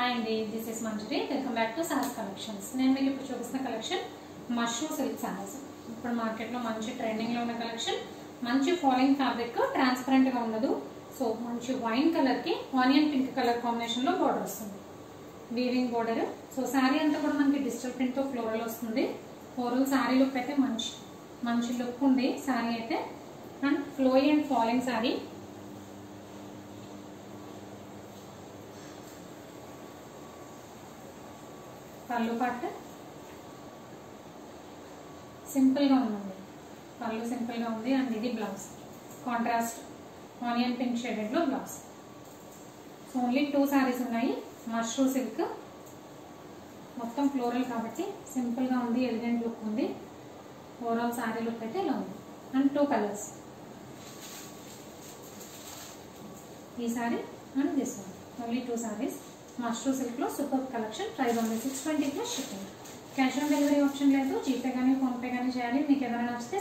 Hi అండి, this is Manjari. Welcome back to saris collections. నేను మీకు ఇప్పుడు చూపిస్తున్న కలెక్షన్ మష్రూమ్ సిల్క్ సారీస్. ఇప్పుడు మార్కెట్లో మంచి ట్రెండింగ్లో ఉన్న కలెక్షన్. మంచి ఫాలింగ్ ఫ్యాబ్రిక్, ట్రాన్స్పరెంట్గా ఉండదు. సో మంచి వైన్ కలర్కి ఆనియన్ పింక్ కలర్ కాంబినేషన్లో బార్డర్ వస్తుంది, వీవింగ్ బార్డర్. సో శారీ అంతా కూడా మనకి డిజిటల్ ప్రింట్తో ఫ్లోరల్ వస్తుంది. ఓవరాల్ శారీ లుక్ అయితే మంచి లుక్ ఉంది శారీ అయితే. And flowy and falling sari. పళ్ళు పార్ట్ సింపుల్గా ఉంది, పళ్ళు సింపుల్గా ఉంది. అండ్ ఇది బ్లౌజ్ కాంట్రాస్ట్ ఆనియన్ పింక్ షేడెడ్లో బ్లౌజ్. సో ఓన్లీ 2 శారీస్ ఉన్నాయి. మష్రూమ్ సిల్క్ మొత్తం ఫ్లోరల్ కాబట్టి సింపుల్గా ఉంది, ఎలిగెంట్ లుక్ ఉంది. ఓవరాల్ శారీ లుక్ అయితే ఇలా ఉంది. అండ్ 2 కలర్స్, ఈ sari and this one. Only 2 saris. Mushroom సిల్క్లో super collection. Price only 620 plus shipping. Cash on delivery option లేదు. జీపే కానీ ఫోన్పే కానీ చేయాలి. మీకు ఏదైనా నచ్చితే